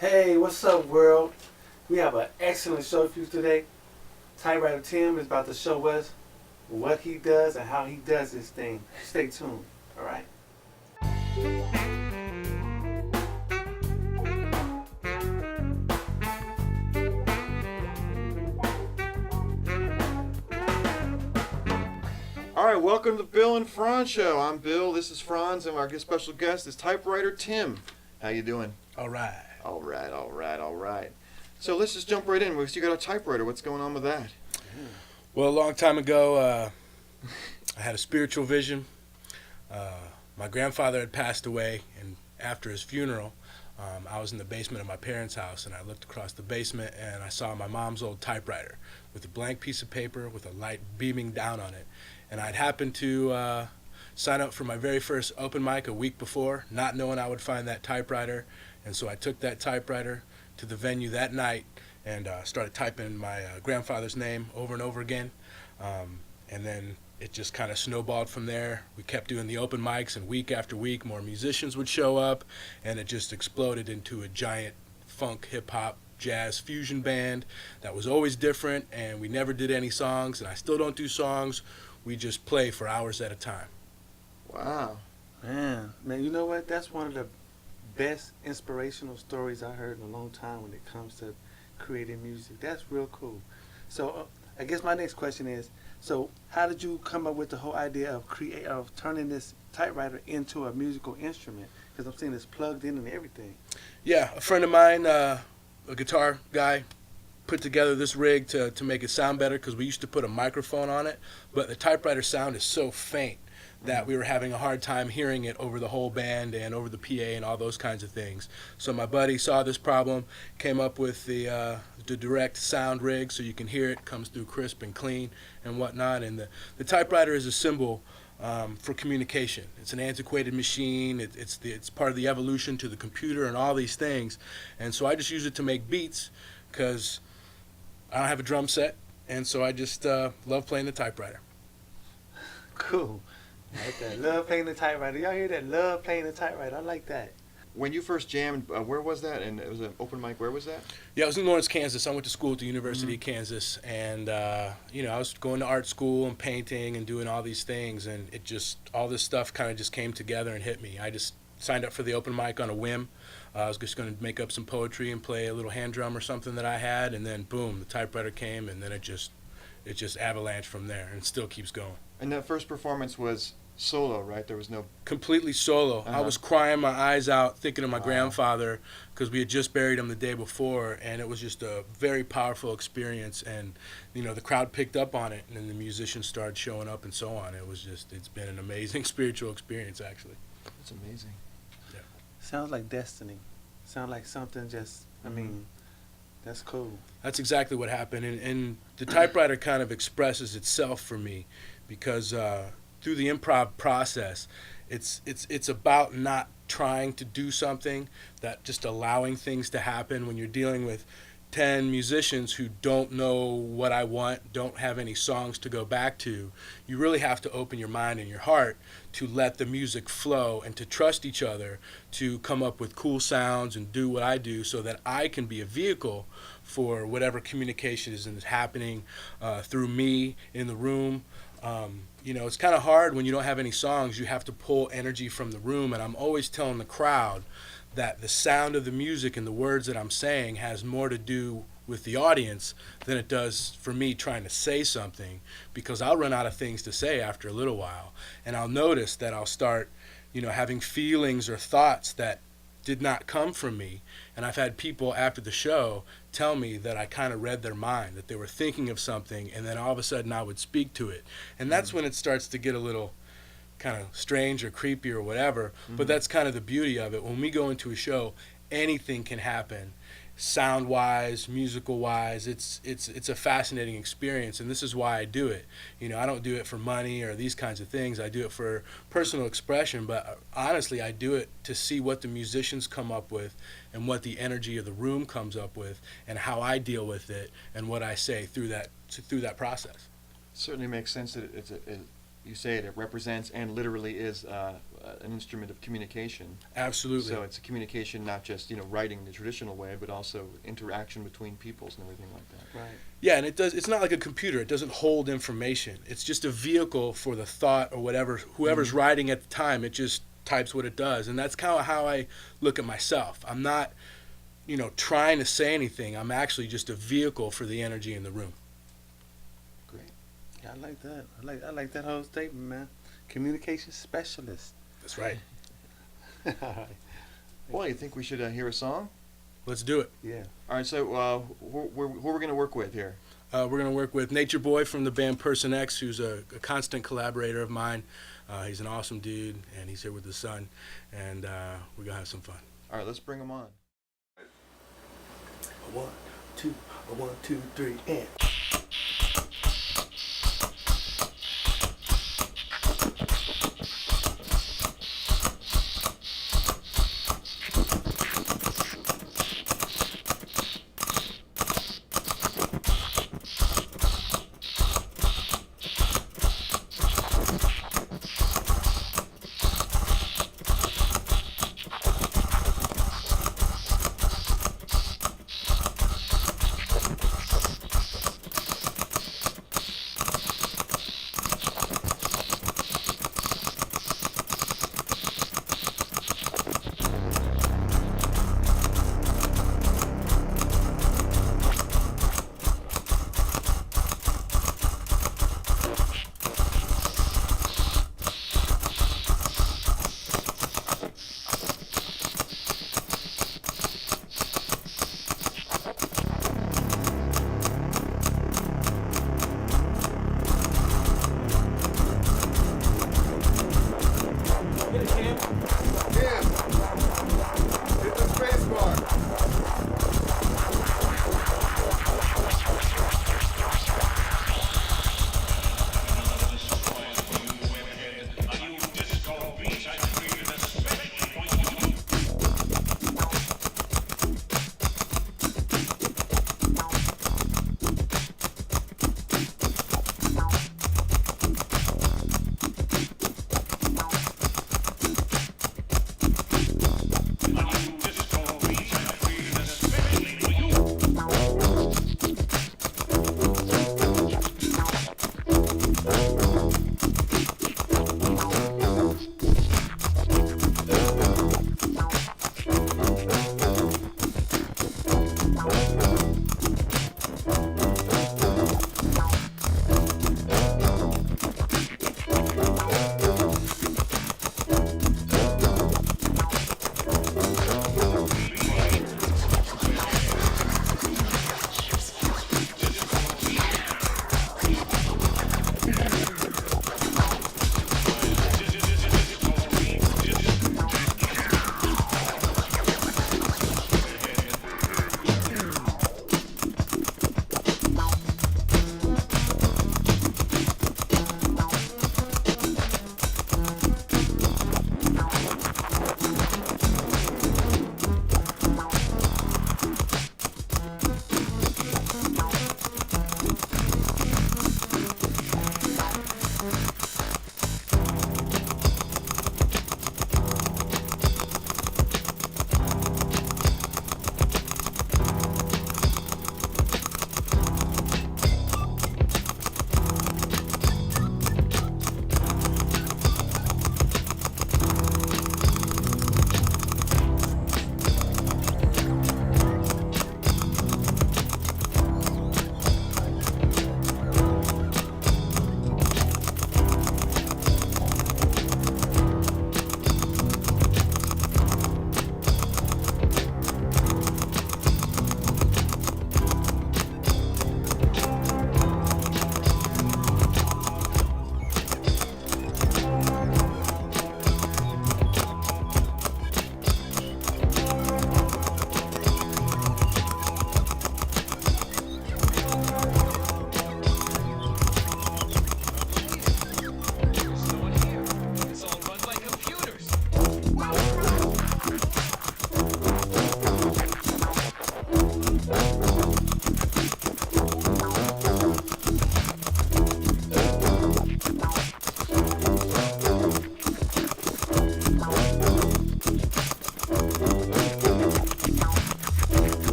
Hey, what's up, world? We have an excellent show for you today. Typewriter Tim is about to show us what he does and how he does this thing. Stay tuned, all right? All right, welcome to the Bill and Frantz Show. I'm Bill, this is Franz, and our special guest is Typewriter Tim. How you doing? All right. All right. So let's just jump right in. You got a typewriter. What's going on with that? Well, a long time ago, I had a spiritual vision. My grandfather had passed away, and after his funeral, I was in the basement of my parents' house, and I looked across the basement, and I saw my mom's old typewriter with a blank piece of paper with a light beaming down on it. And I'd happened to sign up for my very first open mic a week before, not knowing I would find that typewriter. And so I took that typewriter to the venue that night and started typing my grandfather's name over and over again. And then it just kind of snowballed from there. We kept doing the open mics, and week after week more musicians would show up, and it just exploded into a giant funk, hip-hop, jazz fusion band that was always different, and we never did any songs, and I still don't do songs. We just play for hours at a time. Wow. Man, you know what? That's one of the best inspirational stories I heard in a long time when it comes to creating music. That's real cool. So I guess my next question is, so how did you come up with the whole idea of turning this typewriter into a musical instrument? Because I'm seeing it's plugged in and everything. Yeah, a friend of mine, a guitar guy, put together this rig to make it sound better, because we used to put a microphone on it, but the typewriter sound is so faint that we were having a hard time hearing it over the whole band and over the PA and all those kinds of things. So my buddy saw this problem, came up with the direct sound rig so you can hear it, comes through crisp and clean and whatnot. And the typewriter is a symbol for communication. It's an antiquated machine. It's part of the evolution to the computer and all these things. And so I just use it to make beats because I don't have a drum set, and so I just love playing the typewriter. Cool. I like that. Love playing the typewriter. Y'all hear that? Love playing the typewriter. I like that. When you first jammed, where was that? And it was an open mic. Where was that? Yeah, I was in Lawrence, Kansas. I went to school at the University of Kansas, and I was going to art school and painting and doing all these things, and all this stuff kind of just came together and hit me. I just signed up for the open mic on a whim. I was just going to make up some poetry and play a little hand drum or something that I had, and then boom, the typewriter came, and then it just avalanched from there, and it still keeps going. And that first performance was solo, right? There was no... Completely solo. I was crying my eyes out thinking of my grandfather, because we had just buried him the day before, and it was just a very powerful experience. And the crowd picked up on it, and then the musicians started showing up and so on. It's been an amazing spiritual experience, actually. That's amazing. Yeah. Sounds like destiny. Sounds like something just, that's cool. That's exactly what happened. And the typewriter kind of expresses itself for me, because through the improv process, it's about not trying to do something, that just allowing things to happen. When you're dealing with 10 musicians who don't know what I want, don't have any songs to go back to, you really have to open your mind and your heart to let the music flow and to trust each other to come up with cool sounds and do what I do, so that I can be a vehicle for whatever communication is happening through me in the room. It's kind of hard when you don't have any songs. You have to pull energy from the room, and I'm always telling the crowd that the sound of the music and the words that I'm saying has more to do with the audience than it does for me trying to say something, because I'll run out of things to say after a little while, and I'll notice that I'll start having feelings or thoughts that did not come from me. And I've had people after the show tell me that I kind of read their mind, that they were thinking of something, and then all of a sudden I would speak to it. And that's when it starts to get a little kind of strange or creepy or whatever. But that's kind of the beauty of it. When we go into a show, anything can happen, sound-wise, musical-wise. It's a fascinating experience, and this is why I do it. I don't do it for money or these kinds of things. I do it for personal expression, but honestly, I do it to see what the musicians come up with and what the energy of the room comes up with and how I deal with it and what I say through that process. Certainly makes sense that you say it represents and literally is an instrument of communication. Absolutely. So it's a communication, not just writing the traditional way, but also interaction between peoples and everything like that. Right. Yeah, and it's not like a computer. It doesn't hold information. It's just a vehicle for the thought or whatever, whoever's writing at the time. It just types what it does. And that's kind of how I look at myself. I'm not, trying to say anything. I'm actually just a vehicle for the energy in the room. Great. Yeah, I like that. I like that whole statement, man. Communication specialist. That's right. All right. Well, you think we should hear a song? Let's do it. Yeah. All right, so who we're going to work with here? We're going to work with Nature Boy from the band Person X, who's a constant collaborator of mine. He's an awesome dude, and he's here with his son, and we're going to have some fun. All right, let's bring him on. 1, 2, 1, 2, 3, and.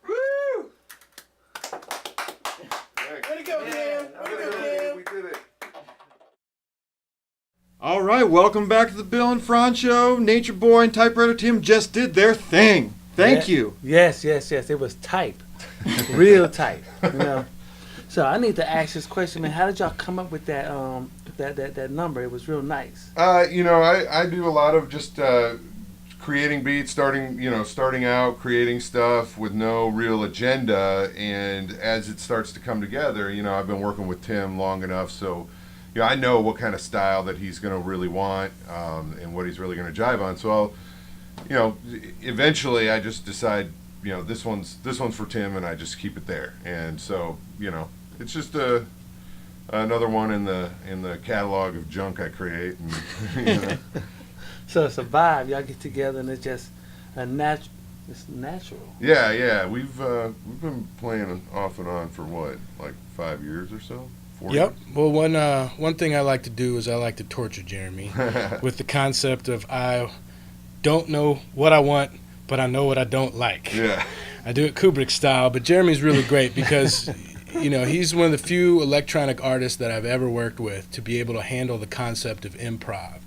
Woo! Way to go, Tim! Way to go, Tim! We did it. All right, welcome back to the Bill and Frantz Show. Nature Boy and Typewriter Tim just did their thing. Thank you. Yes. It was tight. Real tight. You know. So I need to ask this question, man. How did y'all come up with that that number? It was real nice. You know, I do a lot of just creating beats, starting out, creating stuff with no real agenda, and as it starts to come together, you know, I've been working with Tim long enough, so you know, I know what kind of style that he's going to really want, and what he's really going to jive on. So I'll, you know, eventually I just decide, you know, this one's for Tim, and I just keep it there. And so, you know, it's just another one in the catalog of junk I create. And, you know. So it's a vibe. Y'all get together and it's just it's natural. Yeah. We've been playing off and on for what, like 5 years or so. 4 Yep. years? Well, one thing I like to do is I like to torture Jeremy with the concept of I don't know what I want, but I know what I don't like. Yeah. I do it Kubrick style, but Jeremy's really great because, you know, he's one of the few electronic artists that I've ever worked with to be able to handle the concept of improv.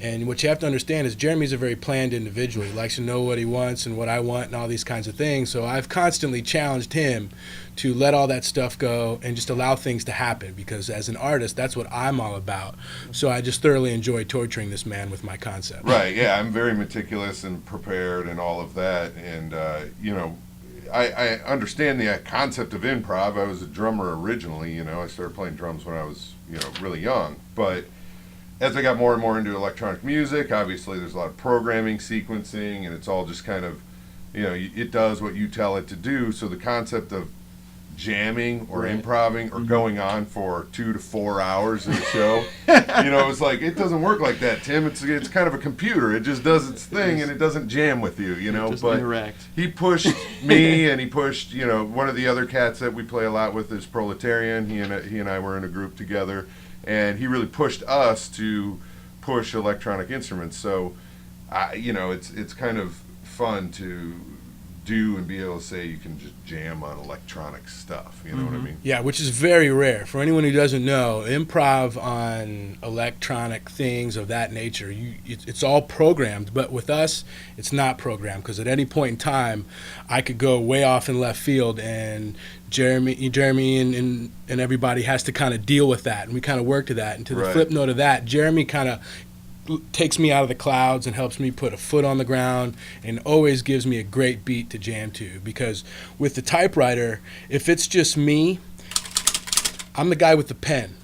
And what you have to understand is Jeremy's a very planned individual. He likes to know what he wants and what I want and all these kinds of things. So I've constantly challenged him to let all that stuff go and just allow things to happen, because as an artist, that's what I'm all about. So I just thoroughly enjoy torturing this man with my concept. Right, yeah, I'm very meticulous and prepared and all of that. And, you know, I understand the concept of improv. I was a drummer originally, you know. I started playing drums when I was, you know, really young. But as I got more and more into electronic music, obviously there's a lot of programming, sequencing, and it's all just kind of, you know, it does what you tell it to do. So the concept of jamming or improving or going on for 2 to 4 hours in a show, you know, it's like, it doesn't work like that, Tim. It's kind of a computer. It just does its thing and it doesn't jam with you, you know. Just but interact. he pushed me, and he pushed, you know, one of the other cats that we play a lot with is Proletarian. He and I were in a group together, and he really pushed us to push electronic instruments. So, you know, it's kind of fun to do and be able to say you can just jam on electronic stuff. You know what I mean? Yeah, which is very rare. For anyone who doesn't know, improv on electronic things of that nature, it's all programmed. But with us, it's not programmed, because at any point in time, I could go way off in left field, and Jeremy and everybody has to kind of deal with that, and we kind of work to that. And to the Right. flip note of that, Jeremy kind of takes me out of the clouds and helps me put a foot on the ground, and always gives me a great beat to jam to. Because with the Typewriter, if it's just me, I'm the guy with the pen.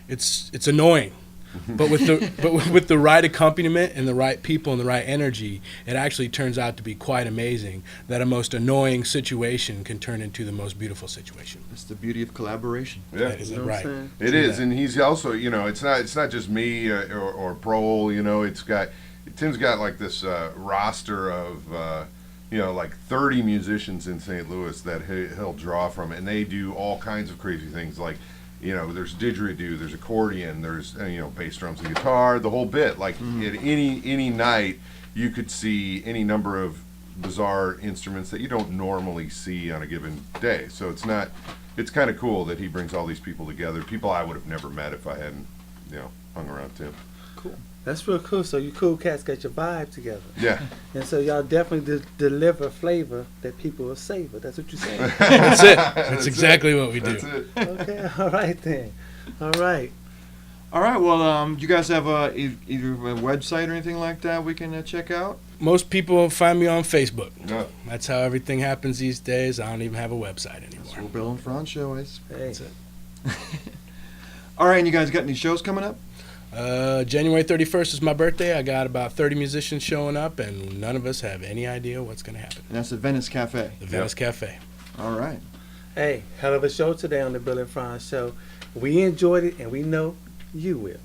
It's annoying. But with the right accompaniment and the right people and the right energy, it actually turns out to be quite amazing that a most annoying situation can turn into the most beautiful situation. That's the beauty of collaboration. Yeah. That is You know what right. I'm saying? It is, and he's also, you know, it's not just me or Prol, you know. Tim's got like this roster of, you know, like 30 musicians in St. Louis that he'll draw from, and they do all kinds of crazy things. Like, you know, there's didgeridoo, there's accordion, there's, you know, bass drums and guitar, the whole bit. Like at any night, you could see any number of bizarre instruments that you don't normally see on a given day. So it's kind of cool that he brings all these people together, people I would have never met if I hadn't, you know, hung around Tim. That's real cool. So you cool cats got your vibe together. Yeah. And so y'all definitely deliver flavor that people will savor. That's what you're saying. That's it. That's exactly what we do. That's it. Okay, all right then. All right. All right, well, you guys have either a website or anything like that we can check out? Most people find me on Facebook. No. That's how everything happens these days. I don't even have a website That's anymore. what Bill and Frantz Show is. Hey. That's it. All right, and you guys got any shows coming up? January 31st is my birthday. I got about 30 musicians showing up, and none of us have any idea what's going to happen. And that's the Venice Cafe. The Venice Cafe. All right. Hey, hell of a show today on the Bill and Frantz Show. We enjoyed it, and we know you will.